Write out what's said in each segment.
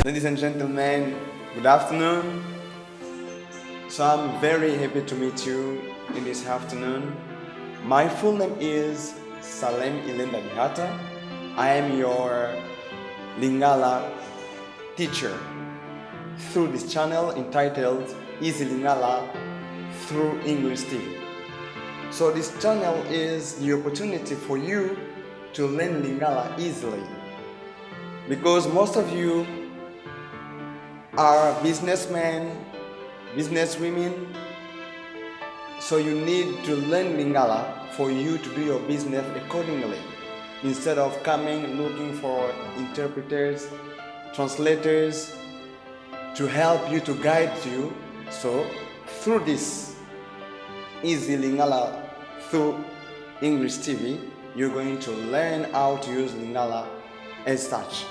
Ladies and gentlemen, good afternoon. So I'm very happy to meet you in this afternoon. My full name is Salem Ilenda Bihata. I am your Lingala teacher through this channel entitled Easy Lingala through English TV. So this channel is the opportunity for you to learn Lingala easily, because most of you are businessmen, businesswomen, so you need to learn Lingala for you to do your business accordingly, instead of coming looking for interpreters, translators to help you, to guide you. So through this Easy Lingala through English TV, you're going to learn how to use Lingala as such.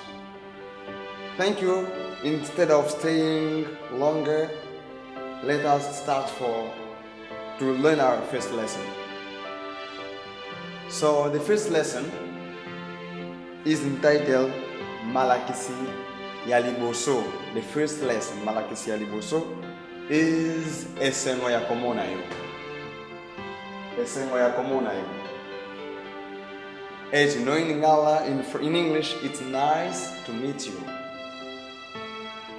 Thank you. Instead of staying longer, let us start to learn our first lesson. So the first lesson is entitled Malakisi Yaliboso. The first lesson, Malakisi Yaliboso, is Esengo ya komona yo. Esengo ya komona yo. As you know, in Lingala, in English, it's nice to meet you.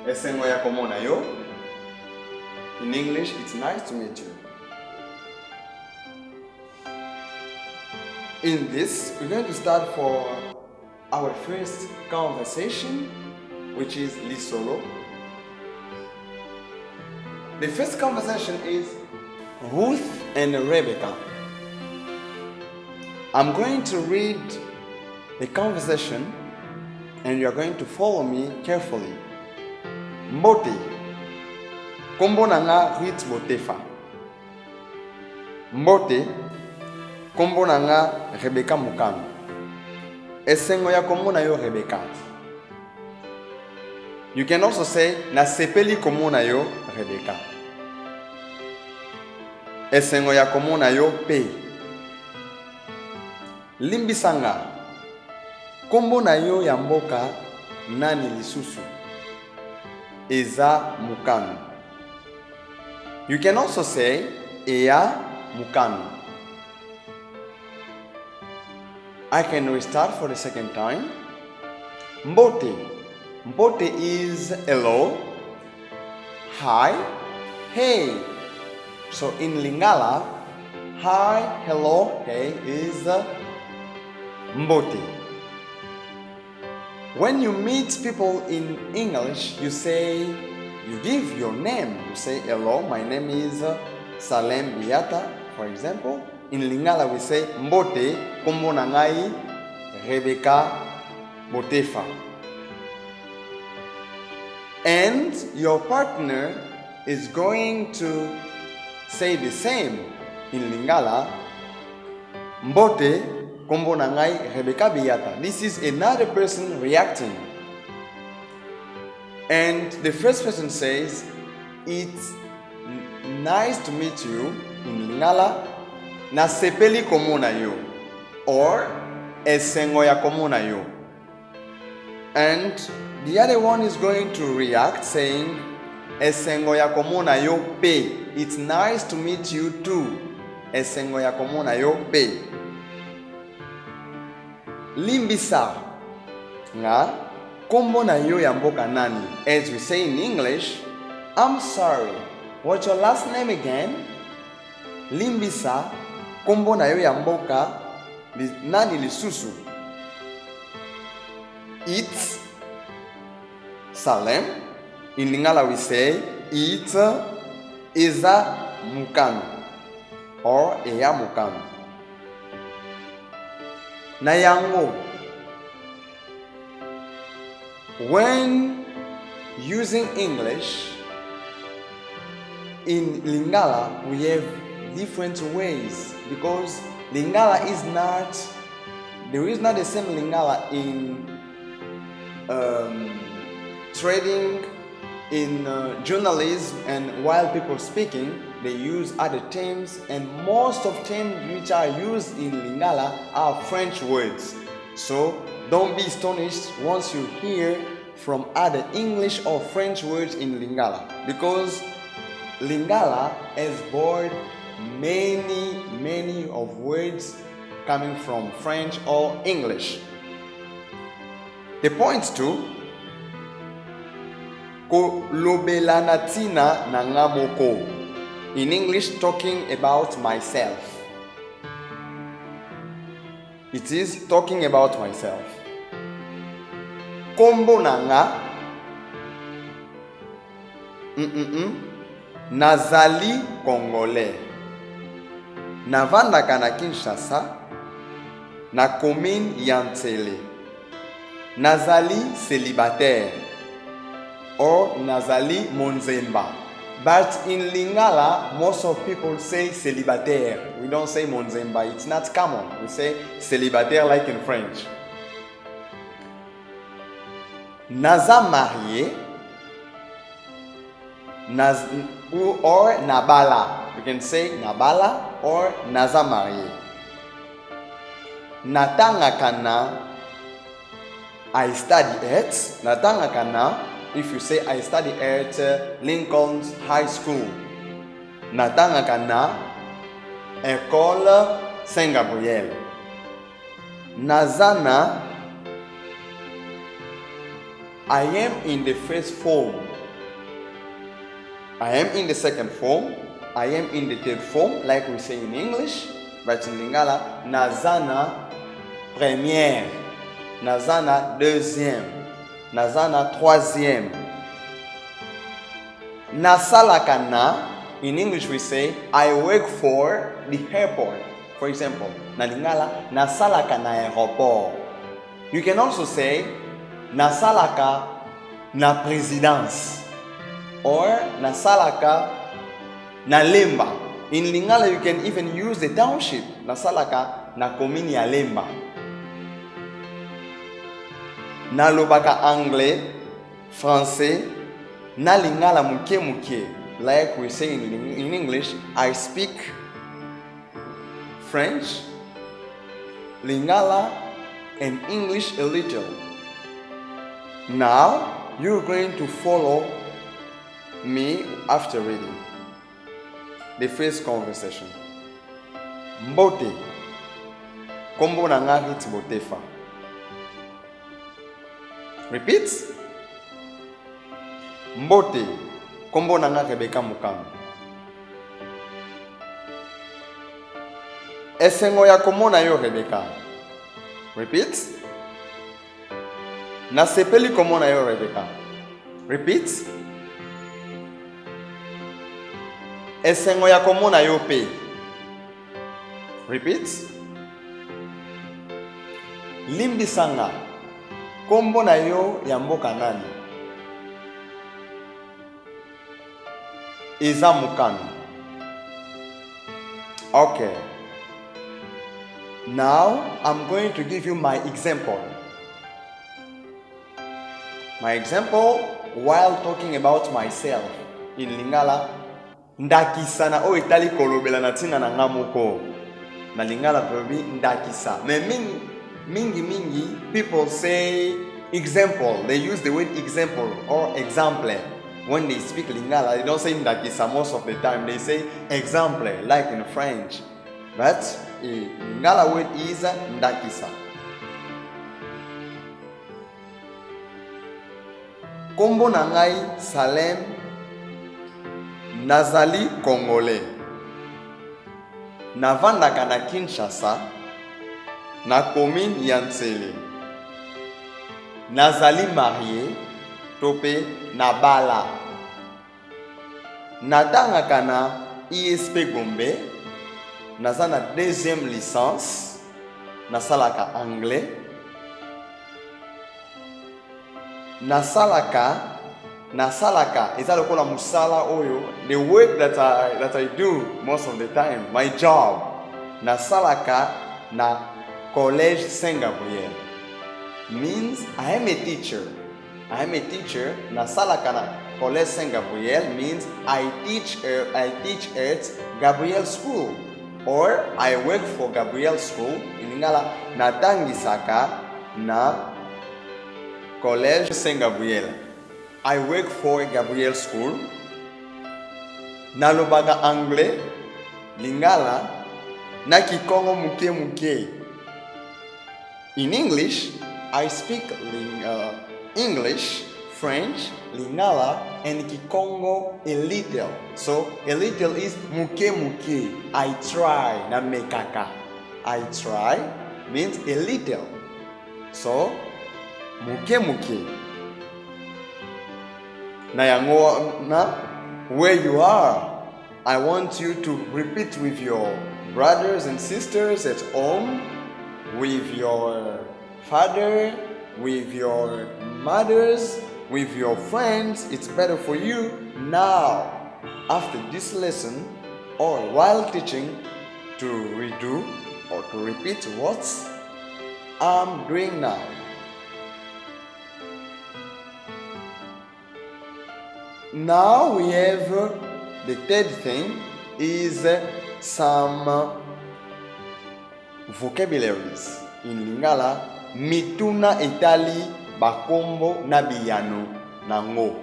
Esengo ya komona yo. In English, it's nice to meet you. In this, we're going to start for our first conversation, which is Lisolo. The first conversation is Ruth and Rebecca. I'm going to read the conversation and you're going to follow me carefully. Mbote, kombo nanga Ruth Botefa. Mbote, kombo nanga Rebecca Mukano. Esengo ya kombo na yo Rebecca. You can also say na sepeli kombo na yo Rebecca. Esengo ya kombo na yo pe. Limbisanga, kombo na yo ya mboka nani lisusu. Eza Mukano. You can also say Ea Mukano. I can restart for the second time. Mbote. Mbote is hello, hi, hey. So in Lingala, hi, hello, hey is Mbote. When you meet people in English, you give your name. You say, hello, my name is Salem Biata, for example. In Lingala, we say, Mbote, kombo nangai, Rebecca Botefa. And your partner is going to say the same in Lingala, Mbote, kombo nangai Rebecca Biata. This is another person reacting. And the first person says, it's nice to meet you in Lingala, na sepeli komo na yo, or esengo ya komo na yo. And the other one is going to react saying, esengo ya komo na yo pe. It's nice to meet you too. Esengo ya komo na yo pe. Limbisa nga kombo na yo ya mboka nani. As we say in English, I'm sorry, what's your last name again? Limbisa kombo na yo ya mboka nani lisusu. It's Salem. In Lingala we say it's Eza Mukano or Eya Mukano. Nayango. When using English, in Lingala we have different ways, because Lingala there is not the same Lingala in trading, in journalism, and while people speaking, they use other terms, and most of terms which are used in Lingala are French words. So don't be astonished once you hear from other English or French words in Lingala, because Lingala has borrowed many of words coming from French or English. The point to kolobelana tina na ngamoko. In English, talking about myself. It is talking about myself. Kombo nanga nazali Congolais. Navandaka na Kinshasa na commune Yantsele. Nazali célibataire or nazali monzemba. But in Lingala, most of people say célibataire. We don't say monzemba. It's not common. We say célibataire like in French. Naza marié or nabala. You can say nabala or naza marié. Natanga kana I study at. Natanga kana if you say I study at Lincoln's High School. Natanga kana École Saint-Gabriel. Nazana I am in the first form. I am in the second form. I am in the third form, like we say in English. But in Lingala, nazana première, nazana deuxième, nazana troisième. Nasalakana, in English we say, I work for the airport. For example, na Lingala, nasalaka na aéroport. You can also say, nasalaka na présidence or nasalaka na lemba. In Lingala you can even use the township. Nasalaka na commune ya lemba. Nalobaka anglais, français, na Lingala muke. Like we say in English, I speak French, Lingala, and English a little. Now, you're going to follow me after reading the first conversation. Mbote. Kombo nanga hit botefa. Repeat. Mbote. Kombo nanga Rebecca Mukamu. Esengo ya komona yo Rebecca. Repeat. Nasepeli komona yo Rebecca. Repeat. Esengo ya komona yo pe. Repeat. Limbisanga. Kombo na yo ya mboka nani? Eza mukanu. Okay. Now I'm going to give you my example. My example while talking about myself in Lingala, ndakisa na o itali kolobela na tina na ngamoko. Na Lingala probi ndakisa. Me mingi people say example. They use the word example or exemple. When they speak Lingala, they don't say ndakisa most of the time. They say exemple like in French. But Lingala word is ndakisa. Kombo nangai Salem nazali Congolais. Navandaka na Kinshasa na commune Yantsele. Nazali marié tope nabala. Natangaka na ISP Gombe. Nazana deuxième licence. Nasalaka anglais. Nasalaka is lokola musala oyo, the work that I do most of the time, my job. Nasalaka na Collège Saint-Gabriel means I am a teacher. Nasalaka na Collège Saint-Gabriel means I teach at Gabriel School or I work for Gabriel School. In Lingala natangisaka na Collège Saint Gabriel. I work for Gabriel School. Nalobaka anglais, Lingala, na Kikongo muke muke. In English, I speak English, French, Lingala, and Kikongo a little. So a little is muke muke. I try, na mekaka. I try means a little. So muke muke. Na yango na where you are, I want you to repeat with your brothers and sisters at home, with your father, with your mothers, with your friends. It's better for you now, after this lesson, or while teaching, to redo or to repeat what I'm doing now. Now we have the third thing is some vocabularies. In Lingala, mituna etali bakombo na biyano nango.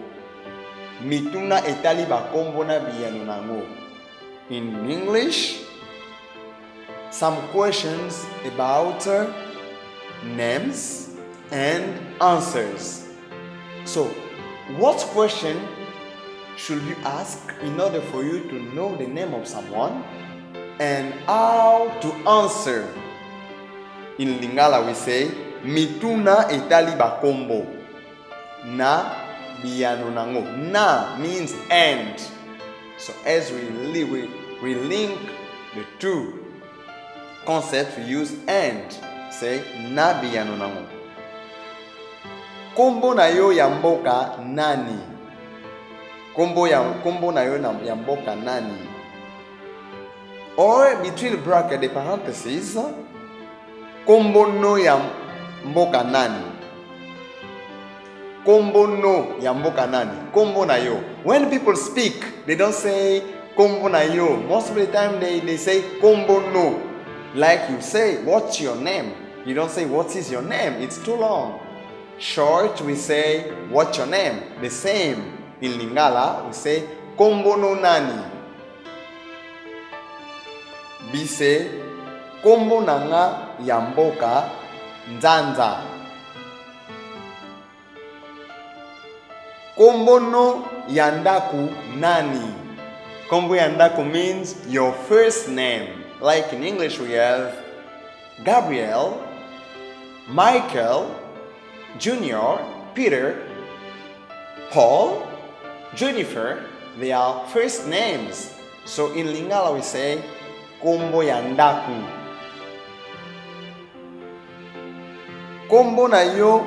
Mituna etali bakombo na biyano nango. In English, some questions about names and answers. So, what question should you ask in order for you to know the name of someone and how to answer? In Lingala we say mituna etali bakombo na biyano nango. Na means and. So as we link the two concepts, we use and. Say na biyano nango. Kombo na yo ya mboka nani? Kombo na yo ya mboka nani? Or between bracket the parentheses, kombo no ya mboka nani? Kombo no ya mboka nani? Kombo na yo. When people speak, they don't say kombo na yo. Most of the time they say kombo no. Like you say, what's your name? You don't say what is your name. It's too long. Short, we say what's your name? The same. In Lingala, we say kombo no nani. B say kombo nanga ya mboka nzanza. Kombo no yandaku nani. Kombo yandaku means your first name. Like in English we have Gabriel, Michael, Junior, Peter, Paul, Jennifer. They are first names. So in Lingala we say kombo yandaku. Kombo na yo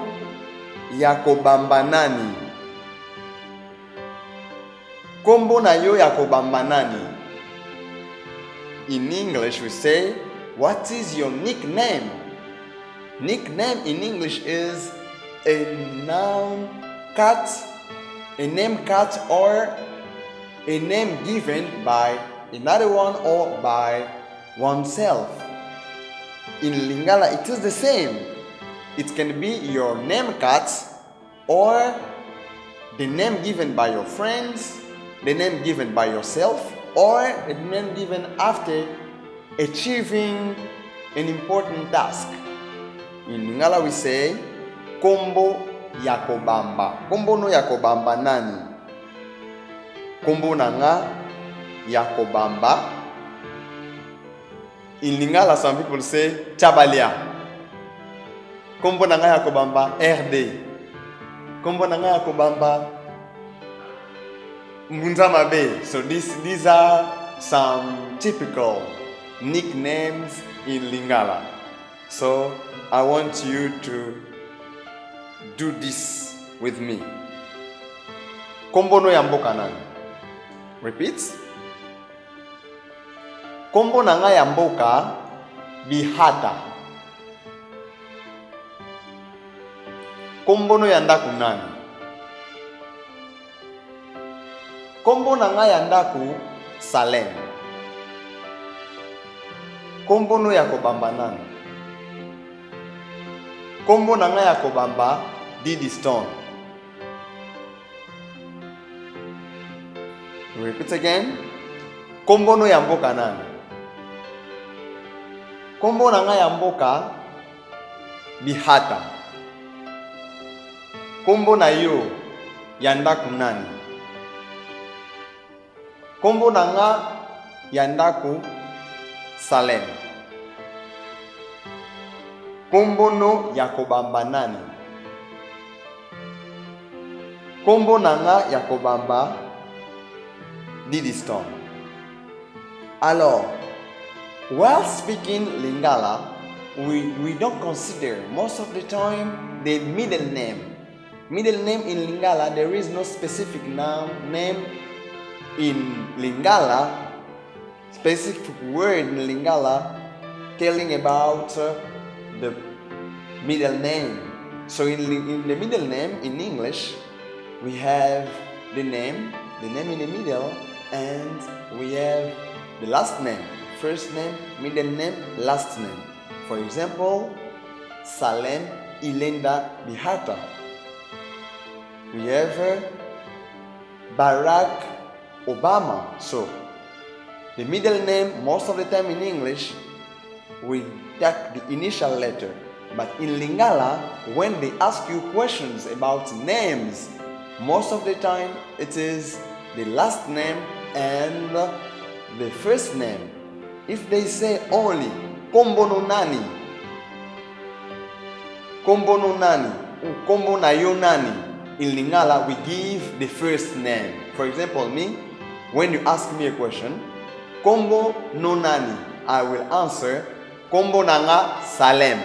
yakobamba nani? Kombo na yo yakobamba nani? In English we say, what is your nickname? Nickname in English is a noun cut, a name cut, or a name given by another one or by oneself. In Lingala it is the same. It can be your name cut or the name given by your friends, the name given by yourself, or the name given after achieving an important task. In Lingala we say kombo yakobamba. Kombo no yakobamba nani? Kombo nanga yakobamba. In Lingala some people say chabalia. Kombo nanga yakobamba RD. Kombo nanga yakobamba Munzamabe. So these are some typical nicknames in Lingala. So I want you to do this with me. Kombo no ya mboka nani? Repeat. Kombo nanga ya mboka bihata. Kombo no ya ndaku nani? Kombo nanga ya ndaku Salem. Kombo no ya kobamba nani? Kombo nanga ya kobamba didi stone. Repeat again. Kombo no ya mboka nani? Kombo na nga ya mboka Bihata. Kombo na yo ya ndaku nani? Kombo na nga ya ndaku Salem. Kombo no ya kobamba nani? Kombo na nga ya kobamba Didi Stone. Alors, while speaking Lingala, we don't consider most of the time the middle name. Middle name in Lingala, there is no specific name in Lingala, specific word in Lingala telling about the middle name. So in the middle name in English, we have the name in the middle, and we have the last name, first name, middle name, last name. For example, Salem Ilenda Bihata. We have Barack Obama. So the middle name, most of the time in English, we take the initial letter. But in Lingala, when they ask you questions about names, most of the time it is the last name and the first name. If they say only Kombo no nani, Kombo no nani, Kombo na yo nani, in Lingala we give the first name. For example, me, when you ask me a question, Kombo no nani, I will answer Kombo nanga Salem.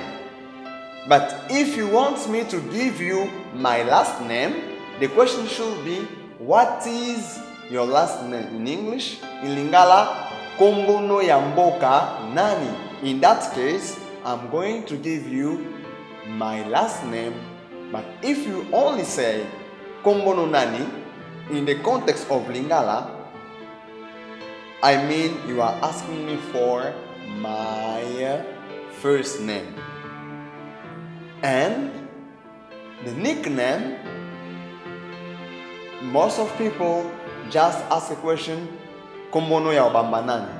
But if you want me to give you my last name, the question should be, what is your last name in English? In Lingala, Kombo no ya mboka nani. In that case, I'm going to give you my last name. But if you only say Kombo no nani, in the context of Lingala, I mean you are asking me for my first name. And the nickname, most of people just ask a question, Kombo no ya obamba nani?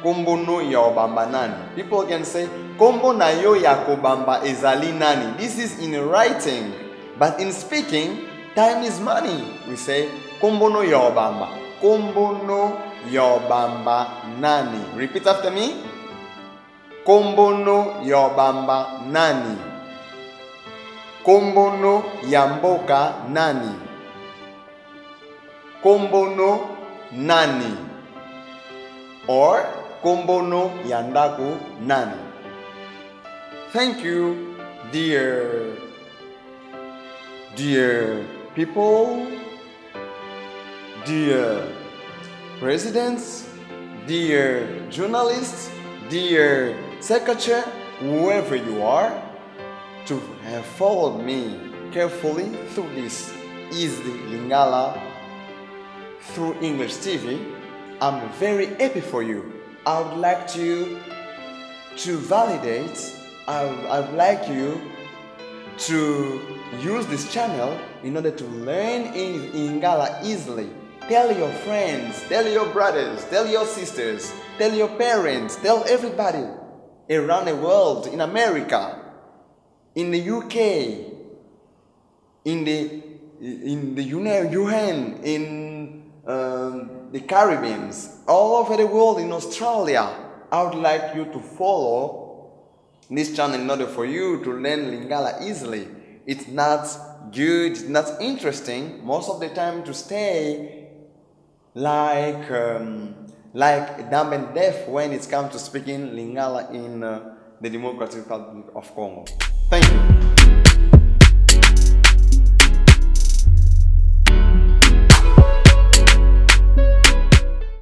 Kombo no ya obamba nani? People can say, Kombo na yo ya kobamba ezali nani? This is in writing. But in speaking, time is money. We say, Kombo no ya obamba. Kombo no ya obamba nani? Repeat after me. Kombo no ya obamba nani? Kombo no ya mboka nani? Kombo no nani? Or Kombo no ya ndaku nani? Thank you, dear people, dear presidents, dear journalists, dear secretary, whoever you are, to have followed me carefully through this easy Lingala through English TV. I'm very happy for you. I would like you to validate, I would like you to use this channel in order to learn Lingala easily. Tell your friends, tell your brothers, tell your sisters, tell your parents, tell everybody around the world, in America, in the UK, in the UN, in the Caribbean, all over the world, in Australia. I would like you to follow this channel in order for you to learn Lingala easily. It's not good, it's not interesting most of the time to stay like dumb and deaf when it comes to speaking Lingala in the Democratic Republic of Congo. Thank you.